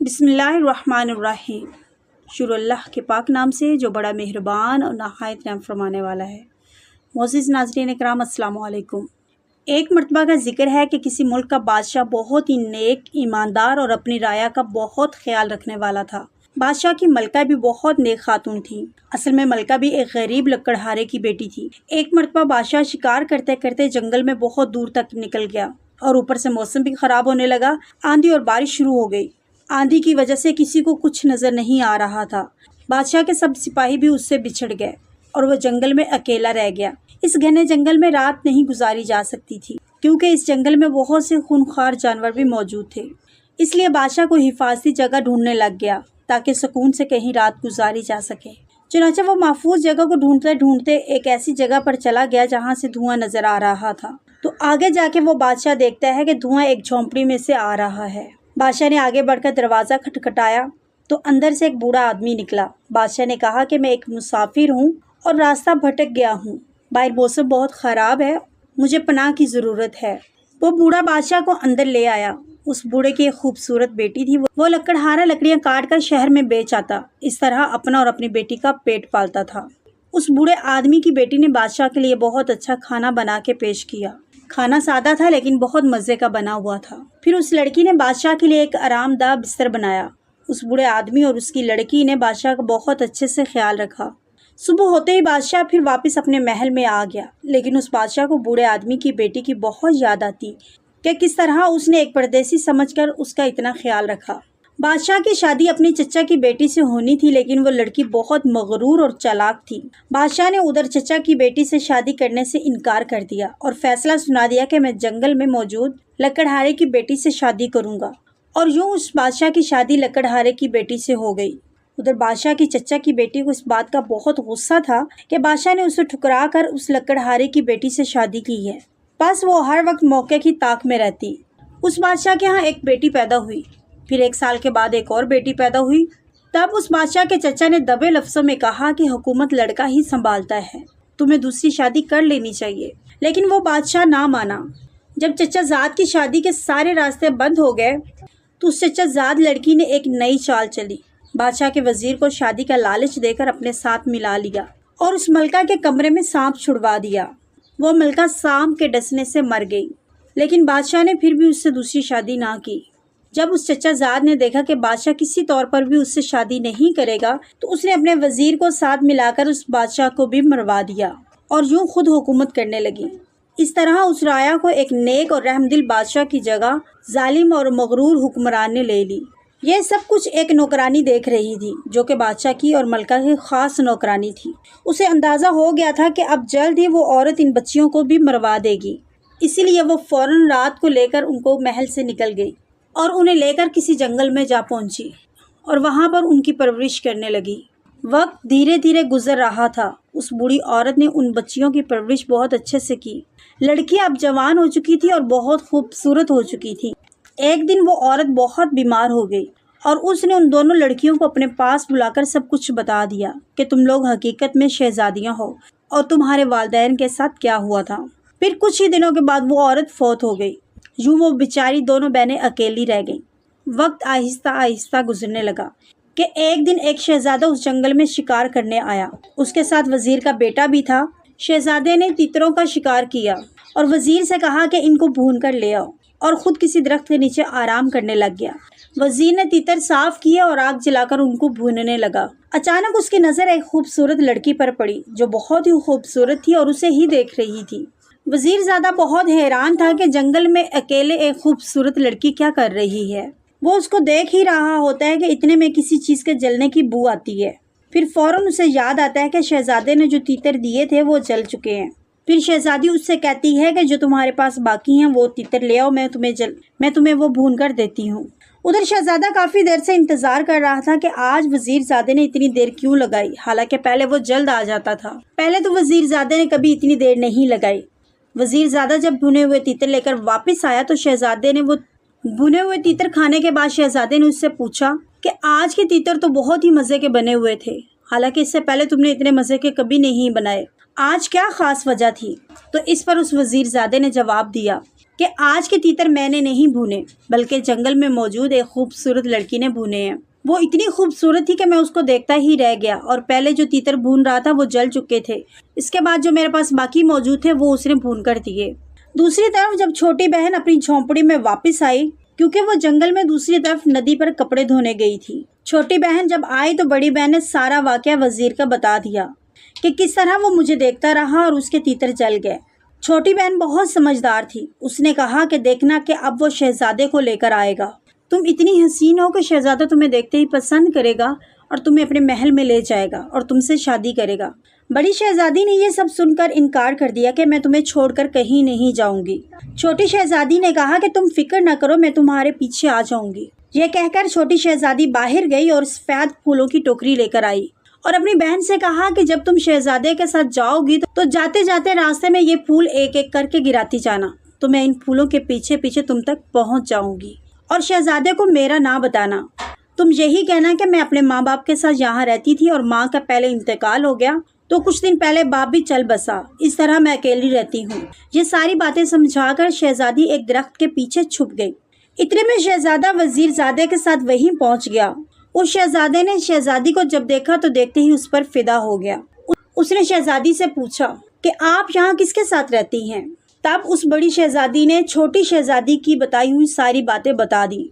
بسم اللہ الرحمن الرحیم۔ شروع اللہ کے پاک نام سے جو بڑا مہربان اور نہایت رحم فرمانے والا ہے۔ معزز ناظرین اکرام، السلام علیکم۔ ایک مرتبہ کا ذکر ہے کہ کسی ملک کا بادشاہ بہت ہی نیک، ایماندار اور اپنی رعایا کا بہت خیال رکھنے والا تھا۔ بادشاہ کی ملکہ بھی بہت نیک خاتون تھی۔ اصل میں ملکہ بھی ایک غریب لکڑہارے کی بیٹی تھی۔ ایک مرتبہ بادشاہ شکار کرتے کرتے جنگل میں بہت دور تک نکل گیا اور اوپر سے موسم بھی خراب ہونے لگا۔ آندھی اور بارش شروع ہو گئی۔ آندھی کی وجہ سے کسی کو کچھ نظر نہیں آ رہا تھا۔ بادشاہ کے سب سپاہی بھی اس سے بچھڑ گئے اور وہ جنگل میں اکیلا رہ گیا۔ اس گھنے جنگل میں رات نہیں گزاری جا سکتی تھی کیونکہ اس جنگل میں بہت سے خونخوار جانور بھی موجود تھے۔ اس لیے بادشاہ کو حفاظتی جگہ ڈھونڈنے لگ گیا تاکہ سکون سے کہیں رات گزاری جا سکے۔ چنانچہ وہ محفوظ جگہ کو ڈھونڈتے ڈھونڈتے ایک ایسی جگہ پر چلا گیا جہاں سے دھواں نظر آ رہا تھا۔ تو آگے جا کے وہ بادشاہ دیکھتا ہے کہ دھواں ایک جھونپڑی میں سے آ رہا ہے۔ بادشاہ نے آگے بڑھ کر دروازہ کھٹکھٹایا تو اندر سے ایک بوڑھا آدمی نکلا۔ بادشاہ نے کہا کہ میں ایک مسافر ہوں اور راستہ بھٹک گیا ہوں۔ باہر موسم بہت خراب ہے، مجھے پناہ کی ضرورت ہے۔ وہ بوڑھا بادشاہ کو اندر لے آیا۔ اس بوڑھے کی ایک خوبصورت بیٹی تھی۔ وہ لکڑہارا لکڑیاں کاٹ کر شہر میں بیچ آتا، اس طرح اپنا اور اپنی بیٹی کا پیٹ پالتا تھا۔ اس بوڑھے آدمی کی بیٹی نے بادشاہ کے لیے بہت اچھا کھانا بنا کے پیش کیا۔ کھانا سادہ تھا لیکن بہت مزے کا بنا ہوا تھا۔ پھر اس لڑکی نے بادشاہ کے لیے ایک آرام دہ بستر بنایا۔ اس بوڑھے آدمی اور اس کی لڑکی نے بادشاہ کا بہت اچھے سے خیال رکھا۔ صبح ہوتے ہی بادشاہ پھر واپس اپنے محل میں آ گیا، لیکن اس بادشاہ کو بوڑھے آدمی کی بیٹی کی بہت یاد آتی کہ کس طرح اس نے ایک پردیسی سمجھ کر اس کا اتنا خیال رکھا۔ بادشاہ کی شادی اپنی چچا کی بیٹی سے ہونی تھی، لیکن وہ لڑکی بہت مغرور اور چالاک تھی۔ بادشاہ نے ادھر چچا کی بیٹی سے شادی کرنے سے انکار کر دیا اور فیصلہ سنا دیا کہ میں جنگل میں موجود لکڑہارے کی بیٹی سے شادی کروں گا، اور یوں اس بادشاہ کی شادی لکڑہارے کی بیٹی سے ہو گئی۔ ادھر بادشاہ کی چچا کی بیٹی کو اس بات کا بہت غصہ تھا کہ بادشاہ نے اسے ٹھکرا کر اس لکڑہارے کی بیٹی سے شادی کی ہے، بس وہ ہر وقت موقع کی طاق میں رہتی۔ اس بادشاہ کے ہاں ایک بیٹی پیدا ہوئی، پھر 1 سال کے بعد ایک اور بیٹی پیدا ہوئی۔ تب اس بادشاہ کے چچا نے دبے لفظوں میں کہا کہ حکومت لڑکا ہی سنبھالتا ہے، تمہیں دوسری شادی کر لینی چاہیے، لیکن وہ بادشاہ نہ مانا۔ جب چچا زاد کی شادی کے سارے راستے بند ہو گئے تو اس چچا زاد لڑکی نے ایک نئی چال چلی۔ بادشاہ کے وزیر کو شادی کا لالچ دے کر اپنے ساتھ ملا لیا اور اس ملکہ کے کمرے میں سانپ چھڑوا دیا۔ وہ ملکہ سانپ کے ڈسنے سے مر گئی، لیکن بادشاہ نے پھر بھی اس سے دوسری شادی نہ کی۔ جب اس چچا زاد نے دیکھا کہ بادشاہ کسی طور پر بھی اس سے شادی نہیں کرے گا تو اس نے اپنے وزیر کو ساتھ ملا کر اس بادشاہ کو بھی مروا دیا اور یوں خود حکومت کرنے لگی۔ اس طرح اس رعایا کو ایک نیک اور رحم دل بادشاہ کی جگہ ظالم اور مغرور حکمران نے لے لی۔ یہ سب کچھ ایک نوکرانی دیکھ رہی تھی جو کہ بادشاہ کی اور ملکہ کی خاص نوکرانی تھی۔ اسے اندازہ ہو گیا تھا کہ اب جلد ہی وہ عورت ان بچیوں کو بھی مروا دے گی، اسی لیے وہ فوراً رات کو لے کر ان کو محل سے نکل گئی اور انہیں لے کر کسی جنگل میں جا پہنچی اور وہاں پر ان کی پرورش کرنے لگی۔ وقت دھیرے دھیرے گزر رہا تھا۔ اس بوڑھی عورت نے ان بچیوں کی پرورش بہت اچھے سے کی۔ لڑکی اب جوان ہو چکی تھی اور بہت خوبصورت ہو چکی تھی۔ ایک دن وہ عورت بہت بیمار ہو گئی اور اس نے ان دونوں لڑکیوں کو اپنے پاس بلا کر سب کچھ بتا دیا کہ تم لوگ حقیقت میں شہزادیاں ہو اور تمہارے والدین کے ساتھ کیا ہوا تھا۔ پھر کچھ ہی دنوں کے بعد وہ عورت فوت ہو گئی۔ یوں وہ بیچاری دونوں بہنیں اکیلی رہ گئیں۔ وقت آہستہ آہستہ گزرنے لگا کہ ایک دن ایک شہزادہ اس جنگل میں شکار کرنے آیا۔ اس کے ساتھ وزیر کا بیٹا بھی تھا۔ شہزادے نے تیتروں کا شکار کیا اور وزیر سے کہا کہ ان کو بھون کر لے آؤ، اور خود کسی درخت کے نیچے آرام کرنے لگ گیا۔ وزیر نے تیتر صاف کیے اور آگ جلا کر ان کو بھوننے لگا۔ اچانک اس کی نظر ایک خوبصورت لڑکی پر پڑی جو بہت ہی خوبصورت تھی اور اسے ہی دیکھ رہی تھی۔ وزیر زیادہ بہت حیران تھا کہ جنگل میں اکیلے ایک خوبصورت لڑکی کیا کر رہی ہے۔ وہ اس کو دیکھ ہی رہا ہوتا ہے کہ اتنے میں کسی چیز کے جلنے کی بو آتی ہے۔ پھر فوراً اسے یاد آتا ہے کہ شہزادے نے جو تیتر دیے تھے وہ جل چکے ہیں۔ پھر شہزادی اس سے کہتی ہے کہ جو تمہارے پاس باقی ہیں وہ تیتر لے آؤ، میں تمہیں وہ بھون کر دیتی ہوں۔ ادھر شہزادہ کافی دیر سے انتظار کر رہا تھا کہ آج وزیر زادے نے اتنی دیر کیوں لگائی، حالانکہ پہلے وہ جلد آ جاتا تھا۔ پہلے تو وزیر زادے نے کبھی اتنی دیر نہیں لگائی۔ وزیر زادہ جب بھنے ہوئے تیتر لے کر واپس آیا تو شہزادے نے وہ بھنے ہوئے تیتر کھانے کے بعد شہزادے نے اس سے پوچھا کہ آج کے تیتر تو بہت ہی مزے کے بنے ہوئے تھے، حالانکہ اس سے پہلے تم نے اتنے مزے کے کبھی نہیں بنائے، آج کیا خاص وجہ تھی؟ تو اس پر اس وزیر زادے نے جواب دیا کہ آج کے تیتر میں نے نہیں بھونے بلکہ جنگل میں موجود ایک خوبصورت لڑکی نے بھونے ہیں۔ وہ اتنی خوبصورت تھی کہ میں اس کو دیکھتا ہی رہ گیا اور پہلے جو تیتر بھون رہا تھا وہ جل چکے تھے۔ اس کے بعد جو میرے پاس باقی موجود تھے وہ اس نے بھون کر دیے۔ دوسری طرف جب چھوٹی بہن اپنی جھونپڑی میں واپس آئی، کیونکہ وہ جنگل میں دوسری طرف ندی پر کپڑے دھونے گئی تھی، چھوٹی بہن جب آئی تو بڑی بہن نے سارا واقعہ وزیر کا بتا دیا کہ کس طرح وہ مجھے دیکھتا رہا اور اس کے تیتر جل گئے۔ چھوٹی بہن بہت سمجھدار تھی، اس نے کہا کہ دیکھنا کہ اب وہ شہزادے کو لے کر آئے گا۔ تم اتنی حسین ہو کہ شہزادہ تمہیں دیکھتے ہی پسند کرے گا اور تمہیں اپنے محل میں لے جائے گا اور تم سے شادی کرے گا۔ بڑی شہزادی نے یہ سب سن کر انکار کر دیا کہ میں تمہیں چھوڑ کر کہیں نہیں جاؤں گی۔ چھوٹی شہزادی نے کہا کہ تم فکر نہ کرو، میں تمہارے پیچھے آ جاؤں گی۔ یہ کہہ کر چھوٹی شہزادی باہر گئی اور سفید پھولوں کی ٹوکری لے کر آئی اور اپنی بہن سے کہا کہ جب تم شہزادے کے ساتھ جاؤ گی تو جاتے جاتے راستے میں یہ پھول ایک ایک کر کے گراتی جانا، تو میں ان پھولوں کے پیچھے پیچھے تم تک پہنچ جاؤں گی اور شہزادے کو میرا نام بتانا۔ تم یہی کہنا کہ میں اپنے ماں باپ کے ساتھ یہاں رہتی تھی اور ماں کا پہلے انتقال ہو گیا تو کچھ دن پہلے باپ بھی چل بسا، اس طرح میں اکیلی رہتی ہوں۔ یہ ساری باتیں سمجھا کر شہزادی ایک درخت کے پیچھے چھپ گئی۔ اتنے میں شہزادہ وزیر زادے کے ساتھ وہیں پہنچ گیا۔ اس شہزادے نے شہزادی کو جب دیکھا تو دیکھتے ہی اس پر فدا ہو گیا۔ اس نے شہزادی سے پوچھا کہ آپ یہاں کس کے ساتھ رہتی ہیں؟ تب اس بڑی شہزادی نے چھوٹی شہزادی کی بتائی ہوئی ساری باتیں بتا دی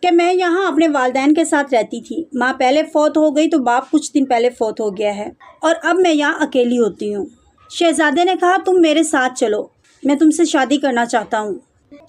کہ میں یہاں اپنے والدین کے ساتھ رہتی تھی، ماں پہلے فوت ہو گئی تو باپ کچھ دن پہلے فوت ہو گیا ہے اور اب میں یہاں اکیلی ہوتی ہوں۔ شہزادے نے کہا تم میرے ساتھ چلو، میں تم سے شادی کرنا چاہتا ہوں۔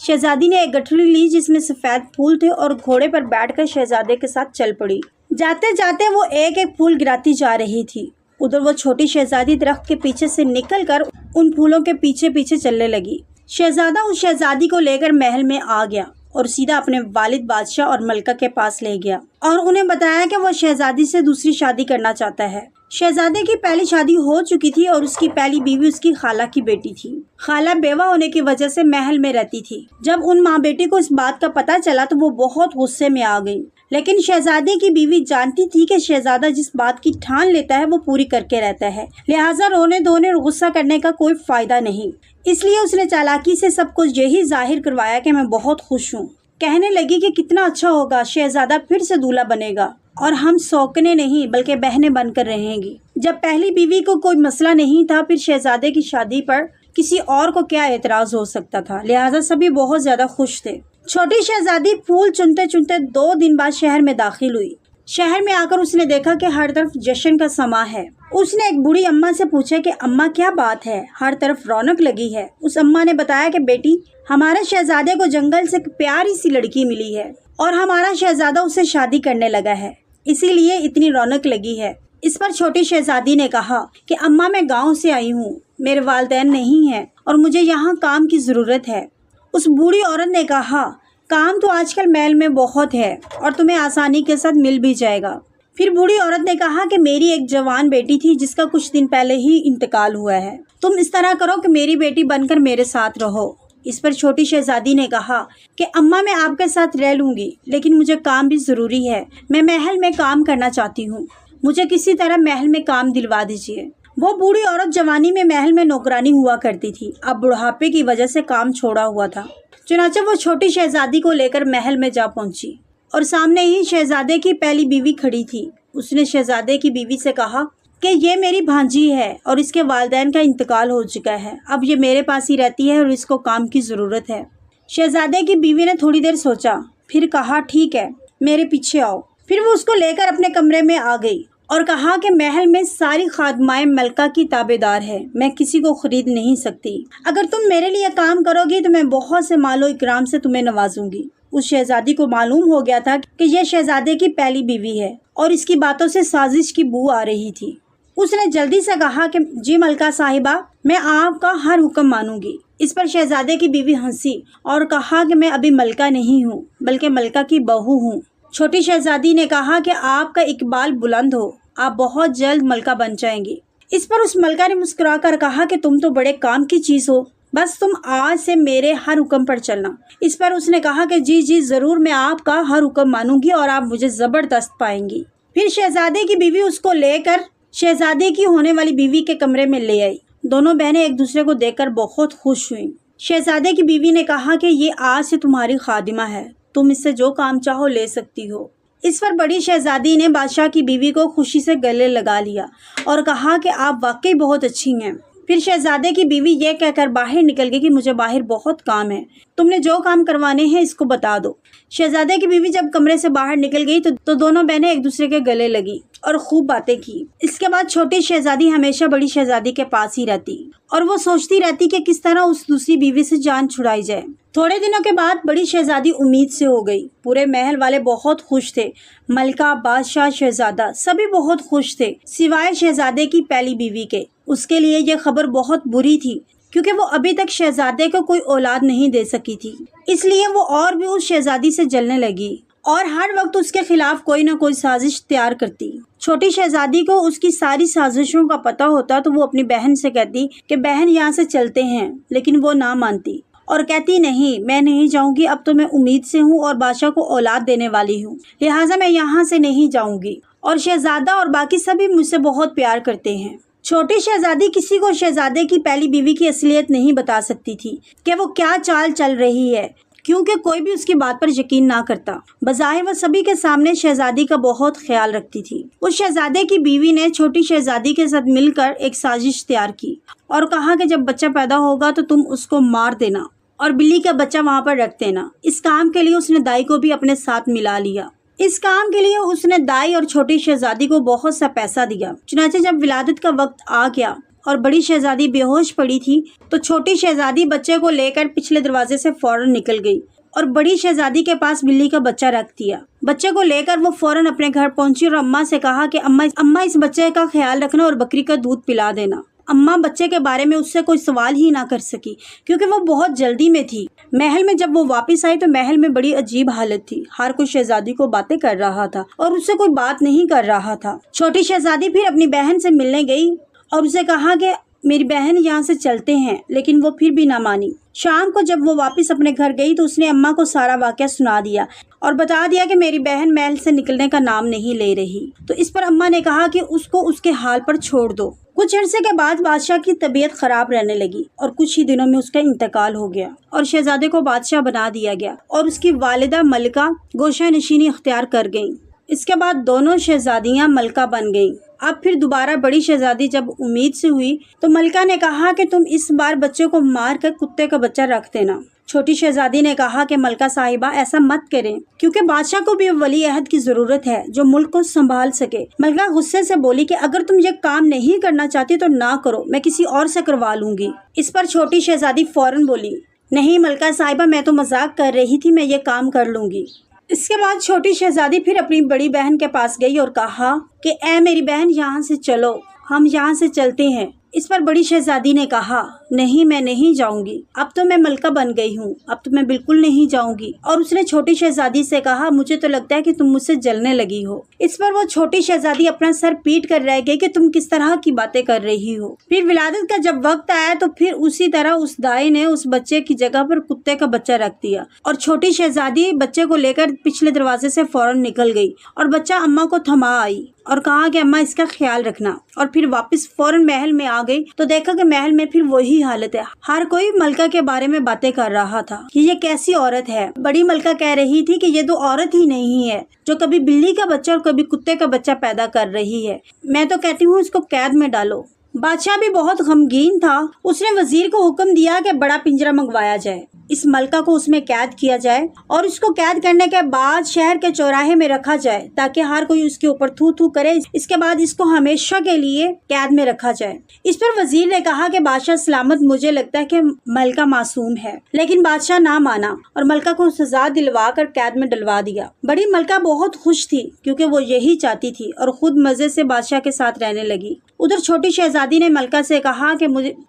شہزادی نے ایک گٹھڑی لی جس میں سفید پھول تھے اور گھوڑے پر بیٹھ کر شہزادے کے ساتھ چل پڑی۔ جاتے جاتے وہ ایک ایک پھول گراتی جا رہی تھی۔ ادھر وہ چھوٹی شہزادی درخت کے پیچھے سے نکل کر ان پھولوں کے پیچھے پیچھے چلنے لگی۔ شہزادہ اس شہزادی کو لے کر محل میں آ گیا اور سیدھا اپنے والد بادشاہ اور ملکہ کے پاس لے گیا اور انہیں بتایا کہ وہ شہزادی سے دوسری شادی کرنا چاہتا ہے۔ شہزادے کی پہلی شادی ہو چکی تھی اور اس کی پہلی بیوی اس کی خالہ کی بیٹی تھی۔ خالہ بیوہ ہونے کی وجہ سے محل میں رہتی تھی۔ جب ان ماں بیٹی کو اس بات کا پتہ چلا تو وہ بہت غصے میں آ گئی، لیکن شہزادے کی بیوی جانتی تھی کہ شہزادہ جس بات کی ٹھان لیتا ہے وہ پوری کر کے رہتا ہے، لہٰذا رونے دھونے اور غصہ کرنے کا کوئی فائدہ نہیں۔ اس لیے اس نے چالاکی سے سب کچھ یہی ظاہر کروایا کہ میں بہت خوش ہوں۔ کہنے لگی کہ کتنا اچھا ہوگا، شہزادہ پھر سے دولہا بنے گا اور ہم سوکنے نہیں بلکہ بہنیں بن کر رہیں گی۔ جب پہلی بیوی کو کوئی مسئلہ نہیں تھا، پھر شہزادے کی شادی پر کسی اور کو کیا اعتراض ہو سکتا تھا، لہٰذا سبھی بہت زیادہ خوش تھے۔ چھوٹی شہزادی پھول چنتے چنتے 2 دن بعد شہر میں داخل ہوئی۔ شہر میں آ کر اس نے دیکھا کہ ہر طرف جشن کا سماں ہے۔ اس نے ایک بوڑھی اماں سے پوچھا کہ اماں کیا بات ہے، ہر طرف رونق لگی ہے۔ اس اماں نے بتایا کہ بیٹی، ہمارے شہزادے کو جنگل سے ایک پیاری سی لڑکی ملی ہے اور ہمارا شہزادہ اسے شادی کرنے لگا ہے، اسی لیے اتنی رونق لگی ہے۔ اس پر چھوٹی شہزادی نے کہا کہ اماں میں گاؤں سے آئی ہوں، میرے والدین نہیں ہیں اور مجھے یہاں کام کی ضرورت ہے۔ اس بوڑھی عورت نے کہا کام تو آج کل محل میں بہت ہے اور تمہیں آسانی کے ساتھ مل بھی جائے گا۔ پھر بوڑھی عورت نے کہا کہ میری ایک جوان بیٹی تھی جس کا کچھ دن پہلے ہی انتقال ہوا ہے، تم اس طرح کرو کہ میری بیٹی بن کر میرے ساتھ رہو۔ اس پر چھوٹی شہزادی نے کہا کہ اماں میں آپ کے ساتھ رہ لوں گی، لیکن مجھے کام بھی ضروری ہے، میں محل میں کام کرنا چاہتی ہوں، مجھے کسی طرح محل میں کام دلوا دیجیے۔ وہ بوڑھی عورت جوانی میں محل میں نوکرانی ہوا کرتی تھی، اب بڑھاپے کی وجہ سے کام چھوڑا ہوا تھا۔ چنانچہ وہ چھوٹی شہزادی کو لے کر محل میں جا پہنچی اور سامنے ہی شہزادے کی پہلی بیوی کھڑی تھی۔ اس نے شہزادے کی بیوی سے کہا کہ یہ میری بھانجی ہے اور اس کے والدین کا انتقال ہو چکا ہے، اب یہ میرے پاس ہی رہتی ہے اور اس کو کام کی ضرورت ہے۔ شہزادے کی بیوی نے تھوڑی دیر سوچا، پھر کہا ٹھیک ہے، میرے پیچھے آؤ۔ پھر وہ اس کو لے کر اپنے کمرے میں آ گئی اور کہا کہ محل میں ساری خادمائیں ملکہ کی تابع دار ہے، میں کسی کو خرید نہیں سکتی، اگر تم میرے لیے کام کرو گی تو میں بہت سے مال و اکرام سے تمہیں نوازوں گی۔ اس شہزادی کو معلوم ہو گیا تھا کہ یہ شہزادے کی پہلی بیوی ہے اور اس کی باتوں سے سازش کی بو آ رہی تھی۔ اس نے جلدی سے کہا کہ جی ملکہ صاحبہ، میں آپ کا ہر حکم مانوں گی۔ اس پر شہزادے کی بیوی ہنسی اور کہا کہ میں ابھی ملکہ نہیں ہوں بلکہ ملکہ کی بہو ہوں۔ چھوٹی شہزادی نے کہا کہ آپ کا اقبال بلند ہو، آپ بہت جلد ملکہ بن جائیں گی۔ اس پر اس ملکہ نے مسکرا کر کہا کہ تم تو بڑے کام کی چیز ہو، بس تم آج سے میرے ہر حکم پر چلنا۔ اس پر اس نے کہا کہ جی جی ضرور، میں آپ کا ہر حکم مانوں گی اور آپ مجھے زبردست پائیں گی۔ پھر شہزادے کی بیوی اس کو لے کر شہزادے کی ہونے والی بیوی کے کمرے میں لے آئی۔ دونوں بہنیں ایک دوسرے کو دیکھ کر بہت خوش ہوئیں۔ شہزادے کی بیوی نے کہا کہ یہ آج سے تمہاری خادمہ ہے، تم اس سے جو کام چاہو لے سکتی ہو۔ اس پر بڑی شہزادی نے بادشاہ کی بیوی کو خوشی سے گلے لگا لیا اور کہا کہ آپ واقعی بہت اچھی ہیں۔ پھر شہزادے کی بیوی یہ کہہ کر باہر نکل گئی کہ مجھے باہر بہت کام ہے، تم نے جو کام کروانے ہیں اس کو بتا دو۔ شہزادے کی بیوی جب کمرے سے باہر نکل گئی تو دونوں بہنیں ایک دوسرے کے گلے لگی اور خوب باتیں کی۔ اس کے بعد چھوٹی شہزادی ہمیشہ بڑی شہزادی کے پاس ہی رہتی اور وہ سوچتی رہتی کہ کس طرح اس دوسری بیوی سے جان چھڑائی جائے۔ تھوڑے دنوں کے بعد بڑی شہزادی امید سے ہو گئی۔ پورے محل والے بہت خوش تھے، ملکہ، بادشاہ، شہزادہ سبھی بہت خوش تھے سوائے شہزادے کی پہلی بیوی کے۔ اس کے لیے یہ خبر بہت بری تھی کیونکہ وہ ابھی تک شہزادے کو کوئی اولاد نہیں دے سکی تھی، اس لیے وہ اور بھی اس شہزادی سے جلنے لگی اور ہر وقت اس کے خلاف کوئی نہ کوئی سازش تیار کرتی۔ چھوٹی شہزادی کو اس کی ساری سازشوں کا پتہ ہوتا تو وہ اپنی بہن سے کہتی کہ بہن یہاں سے چلتے ہیں، لیکن وہ نہ مانتی اور کہتی نہیں، میں نہیں جاؤں گی، اب تو میں امید سے ہوں اور بادشاہ کو اولاد دینے والی ہوں، لہٰذا میں یہاں سے نہیں جاؤں گی، اور شہزادہ اور باقی سبھی مجھ سے بہت پیار کرتے ہیں۔ چھوٹی شہزادی کسی کو شہزادے کی پہلی بیوی کی اصلیت نہیں بتا سکتی تھی کہ وہ کیا چال چل رہی ہے، کیونکہ کوئی بھی اس کی بات پر یقین نہ کرتا۔ بظاہر وہ سبھی کے سامنے شہزادی کا بہت خیال رکھتی تھی۔ اس شہزادے کی بیوی نے چھوٹی شہزادی کے ساتھ مل کر ایک سازش تیار کی اور کہا کہ جب بچہ پیدا ہوگا تو تم اس کو مار دینا اور بلی کا بچہ وہاں پر رکھ دینا۔ اس کام کے لیے اس نے دائی کو بھی اپنے ساتھ ملا لیا۔ اس کام کے لیے اس نے دائی اور چھوٹی شہزادی کو بہت سا پیسہ دیا۔ چنانچہ جب ولادت کا وقت آ گیا اور بڑی شہزادی بے ہوش پڑی تھی تو چھوٹی شہزادی بچے کو لے کر پچھلے دروازے سے فوراً نکل گئی اور بڑی شہزادی کے پاس بلی کا بچہ رکھ دیا۔ بچے کو لے کر وہ فوراً اپنے گھر پہنچی اور اماں سے کہا کہ اماں اس بچے کا خیال رکھنا اور بکری کا دودھ پلا دینا۔ اماں بچے کے بارے میں اس سے کوئی سوال ہی نہ کر سکی کیونکہ وہ بہت جلدی میں تھی۔ محل میں جب وہ واپس آئی تو محل میں بڑی عجیب حالت تھی۔ ہر کوئی شہزادی کو باتیں کر رہا تھا اور اس سے کوئی بات نہیں کر رہا تھا۔ چھوٹی شہزادی پھر اپنی بہن سے ملنے گئی اور اسے کہا کہ میری بہن یہاں سے چلتے ہیں، لیکن وہ پھر بھی نہ مانی۔ شام کو جب وہ واپس اپنے گھر گئی تو اس نے اماں کو سارا واقعہ سنا دیا اور بتا دیا کہ میری بہن محل سے نکلنے کا نام نہیں لے رہی۔ تو اس پر اماں نے کہا کہ اس کو اس کے حال پر چھوڑ دو۔ کچھ عرصے کے بعد بادشاہ کی طبیعت خراب رہنے لگی اور کچھ ہی دنوں میں اس کا انتقال ہو گیا اور شہزادے کو بادشاہ بنا دیا گیا اور اس کی والدہ ملکہ گوشہ نشینی اختیار کر گئیں۔ اس کے بعد دونوں شہزادیاں ملکہ بن گئیں۔ اب پھر دوبارہ بڑی شہزادی جب امید سے ہوئی تو ملکہ نے کہا کہ تم اس بار بچے کو مار کر کتے کا بچہ رکھ دینا۔ چھوٹی شہزادی نے کہا کہ ملکہ صاحبہ ایسا مت کریں کیونکہ بادشاہ کو بھی ولی عہد کی ضرورت ہے جو ملک کو سنبھال سکے۔ ملکہ غصے سے بولی کہ اگر تم یہ کام نہیں کرنا چاہتی تو نہ کرو، میں کسی اور سے کروا لوں گی۔ اس پر چھوٹی شہزادی فوراً بولی، نہیں ملکہ صاحبہ، میں تو مذاق کر رہی تھی، میں یہ کام کر لوں گی۔ اس کے بعد چھوٹی شہزادی پھر اپنی بڑی بہن کے پاس گئی اور کہا کہ اے میری بہن یہاں سے چلو، ہم یہاں سے چلتے ہیں۔ اس پر بڑی شہزادی نے کہا نہیں، میں نہیں جاؤں گی، اب تو میں ملکہ بن گئی ہوں، اب تو میں بالکل نہیں جاؤں گی۔ اور اس نے چھوٹی شہزادی سے کہا مجھے تو لگتا ہے کہ تم مجھ سے جلنے لگی ہو۔ اس پر وہ چھوٹی شہزادی اپنا سر پیٹ کر رہ گئی کہ تم کس طرح کی باتیں کر رہی ہو۔ پھر ولادت کا جب وقت آیا تو پھر اسی طرح اس دائی نے اس بچے کی جگہ پر کتے کا بچہ رکھ دیا اور چھوٹی شہزادی بچے کو لے کر پچھلے دروازے سے فوراً نکل گئی اور بچہ اماں کو تھما آئی اور کہا کہ اماں اس کا خیال رکھنا، اور پھر واپس فوراً محل میں آ گئی تو دیکھا کہ محل میں پھر وہی حالت ہے۔ ہر کوئی ملکہ کے بارے میں باتیں کر رہا تھا کہ یہ کیسی عورت ہے۔ بڑی ملکہ کہہ رہی تھی کہ یہ تو عورت ہی نہیں ہے جو کبھی بلی کا بچہ اور کبھی کتے کا بچہ پیدا کر رہی ہے، میں تو کہتی ہوں اس کو قید میں ڈالو۔ بادشاہ بھی بہت غمگین تھا، اس نے وزیر کو حکم دیا کہ بڑا پنجرا منگوایا جائے، اس ملکہ کو اس میں قید کیا جائے اور اس کو قید کرنے کے بعد شہر کے چوراہے میں رکھا جائے تاکہ ہر کوئی اس کے اوپر تھو تھو کرے۔ اس کے بعد اس کو ہمیشہ کے لیے قید میں رکھا جائے۔ اس پر وزیر نے کہا کہ بادشاہ سلامت، مجھے لگتا ہے کہ ملکہ معصوم ہے، لیکن بادشاہ نہ مانا اور ملکہ کو سزا دلوا کر قید میں ڈلوا دیا۔ بڑی ملکہ بہت خوش تھی کیونکہ وہ یہی چاہتی تھی اور خود مزے سے بادشاہ کے ساتھ رہنے لگی۔ ادھر چھوٹی شہزادی نے ملکہ سے کہا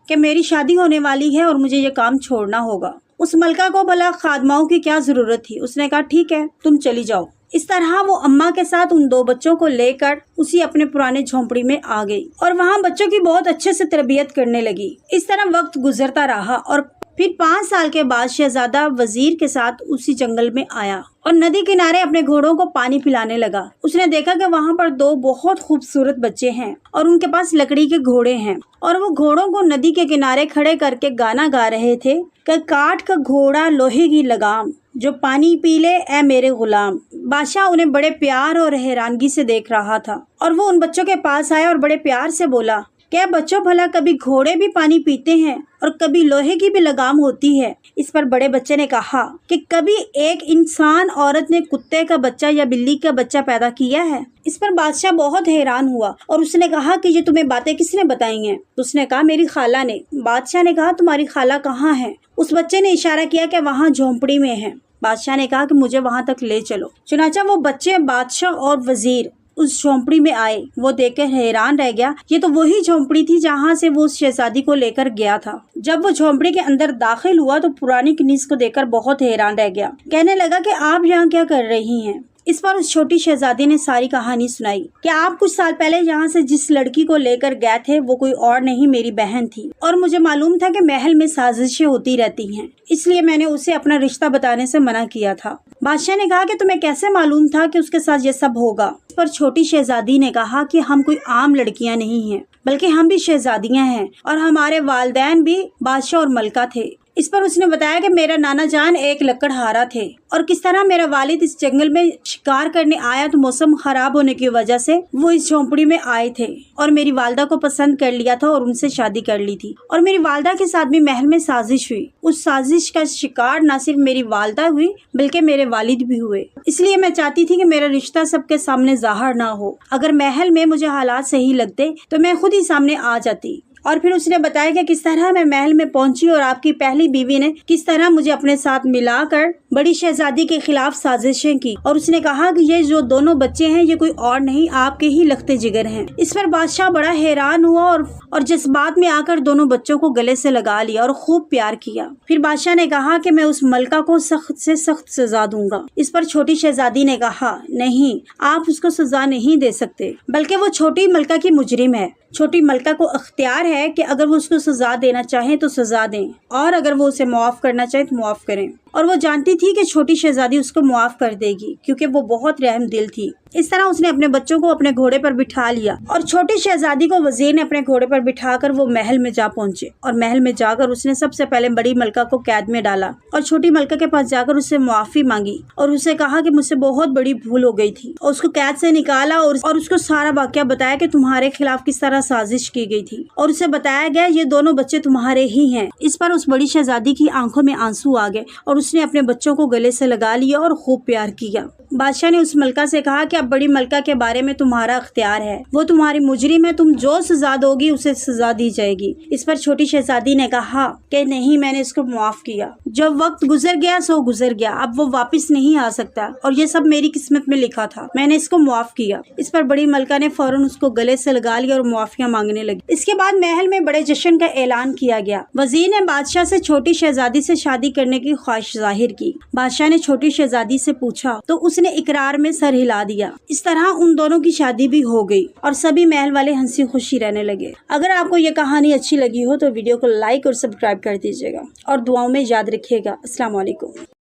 کہ میری شادی ہونے والی ہے اور مجھے یہ کام چھوڑنا ہوگا۔ اس ملکہ کو بھلا خادماؤں کی کیا ضرورت تھی، اس نے کہا ٹھیک ہے تم چلی جاؤ۔ اس طرح وہ اماں کے ساتھ ان دو بچوں کو لے کر اسی اپنے پرانے جھونپڑی میں آ گئی اور وہاں بچوں کی بہت اچھے سے تربیت کرنے لگی۔ اس طرح وقت گزرتا رہا اور پھر 5 سال کے بعد شہزادہ وزیر کے ساتھ اسی جنگل میں آیا اور ندی کنارے اپنے گھوڑوں کو پانی پلانے لگا۔ اس نے دیکھا کہ وہاں پر 2 بہت خوبصورت بچے ہیں اور ان کے پاس لکڑی کے گھوڑے ہیں اور وہ گھوڑوں کو ندی کے کنارے کھڑے کر کے گانا گا رہے تھے کہ کاٹ کا گھوڑا لوہے کی لگام، جو پانی پی لے اے میرے غلام۔ بادشاہ انہیں بڑے پیار اور حیرانگی سے دیکھ رہا تھا اور وہ ان بچوں کے پاس آیا اور بڑے پیار سے بولا، کیا بچوں بھلا کبھی گھوڑے بھی پانی پیتے ہیں اور کبھی لوہے کی بھی لگام ہوتی ہے؟ اس پر بڑے بچے نے کہا کہ کبھی ایک انسان عورت نے کتے کا بچہ یا بلی کا بچہ پیدا کیا ہے؟ اس پر بادشاہ بہت حیران ہوا اور اس نے کہا کہ یہ تمہیں باتیں کس نے بتائی ہیں؟ اس نے کہا میری خالہ نے۔ بادشاہ نے کہا تمہاری خالہ کہاں ہے؟ اس بچے نے اشارہ کیا کہ وہاں جھونپڑی میں ہے۔ بادشاہ نے کہا کہ مجھے وہاں تک لے چلو۔ چنانچہ وہ بچے بادشاہ اور وزیر اس جھونپڑی میں آئے۔ وہ دیکھ کر حیران رہ گیا، یہ تو وہی جھونپڑی تھی جہاں سے وہ اس شہزادی کو لے کر گیا تھا۔ جب وہ جھونپڑی کے اندر داخل ہوا تو پرانی کنیز کو دیکھ کر بہت حیران رہ گیا، کہنے لگا کہ آپ یہاں کیا کر رہی ہیں؟ اس پر اس چھوٹی شہزادی نے ساری کہانی سنائی کہ آپ کچھ سال پہلے یہاں سے جس لڑکی کو لے کر گئے تھے وہ کوئی اور نہیں میری بہن تھی، اور مجھے معلوم تھا کہ محل میں سازشیں ہوتی رہتی ہیں، اس لیے میں نے اسے اپنا رشتہ بتانے سے منع کیا تھا۔ بادشاہ نے کہا کہ تمہیں کیسے معلوم تھا کہ اس کے ساتھ یہ سب ہوگا؟ اس پر چھوٹی شہزادی نے کہا کہ ہم کوئی عام لڑکیاں نہیں ہیں، بلکہ ہم بھی شہزادیاں ہیں اور ہمارے والدین بھی بادشاہ اور ملکہ تھے۔ اس پر اس نے بتایا کہ میرا نانا جان ایک لکڑہارا تھے اور کس طرح میرا والد اس جنگل میں شکار کرنے آیا تو موسم خراب ہونے کی وجہ سے وہ اس جھونپڑی میں آئے تھے اور میری والدہ کو پسند کر لیا تھا اور ان سے شادی کر لی تھی، اور میری والدہ کے ساتھ بھی محل میں سازش ہوئی۔ اس سازش کا شکار نہ صرف میری والدہ ہوئی بلکہ میرے والد بھی ہوئے، اس لیے میں چاہتی تھی کہ میرا رشتہ سب کے سامنے ظاہر نہ ہو۔ اگر محل میں مجھے حالات صحیح لگتے تو میں خود ہی سامنے آ جاتی۔ اور پھر اس نے بتایا کہ کس طرح میں محل میں پہنچی اور آپ کی پہلی بیوی نے کس طرح مجھے اپنے ساتھ ملا کر بڑی شہزادی کے خلاف سازشیں کی، اور اس نے کہا کہ یہ جو دونوں بچے ہیں یہ کوئی اور نہیں آپ کے ہی لخت جگر ہیں۔ اس پر بادشاہ بڑا حیران ہوا اور جذبات میں آ کر دونوں بچوں کو گلے سے لگا لیا اور خوب پیار کیا۔ پھر بادشاہ نے کہا کہ میں اس ملکہ کو سخت سے سخت سزا دوں گا۔ اس پر چھوٹی شہزادی نے کہا نہیں، آپ اس کو سزا نہیں دے سکتے، بلکہ وہ چھوٹی ملکہ کی مجرم ہے۔ چھوٹی ملکہ کو اختیار ہے کہ اگر وہ اس کو سزا دینا چاہیں تو سزا دیں، اور اگر وہ اسے معاف کرنا چاہے تو معاف کریں۔ اور وہ جانتی تھی کہ چھوٹی شہزادی اس کو معاف کر دے گی کیونکہ وہ بہت رحم دل تھی۔ اس طرح اس نے اپنے بچوں کو اپنے گھوڑے پر بٹھا لیا اور چھوٹی شہزادی کو وزیر نے اپنے گھوڑے پر بٹھا کر وہ محل میں جا پہنچے، اور محل میں جا کر اس نے سب سے پہلے بڑی ملکہ کو قید میں ڈالا اور چھوٹی ملکہ کے پاس جا کر اس سے معافی مانگی اور اسے کہا کہ مجھ سے بہت بڑی بھول ہو گئی تھی، اور اس کو قید سے نکالا اور اس کو سارا واقعہ بتایا کہ تمہارے خلاف کس طرح سازش کی گئی تھی، اور اسے بتایا گیا یہ دونوں بچے تمہارے ہی ہیں۔ اس پر اس بڑی شہزادی کی آنکھوں میں آنسو آ گئے اور اس نے اپنے بچوں کو گلے سے لگا لیا اور خوب پیار کیا۔ بادشاہ نے اس ملکہ سے کہا کہ اب بڑی ملکہ کے بارے میں تمہارا اختیار ہے، وہ تمہاری مجرم ہے، تم جو سزا دو گی اسے سزا دی جائے گی۔ اس پر چھوٹی شہزادی نے کہا کہ نہیں، میں نے اس کو معاف کیا، جب وقت گزر گیا سو گزر گیا، اب وہ واپس نہیں آ سکتا اور یہ سب میری قسمت میں لکھا تھا، میں نے اس کو معاف کیا۔ اس پر بڑی ملکہ نے فوراً اس کو گلے سے لگا لیا اور معافیاں مانگنے لگی۔ اس کے بعد محل میں بڑے جشن کا اعلان کیا گیا۔ وزیر نے بادشاہ سے چھوٹی شہزادی سے شادی کرنے کی خواہش ظاہر کی۔ بادشاہ نے چھوٹی شہزادی سے پوچھا تو اس نے اقرار میں سر ہلا دیا۔ اس طرح ان دونوں کی شادی بھی ہو گئی اور سبھی محل والے ہنسی خوشی رہنے لگے۔ اگر آپ کو یہ کہانی اچھی لگی ہو تو ویڈیو کو لائک اور سبسکرائب کر دیجیے گا اور دعاؤں میں یاد رکھیے گا۔ السلام علیکم۔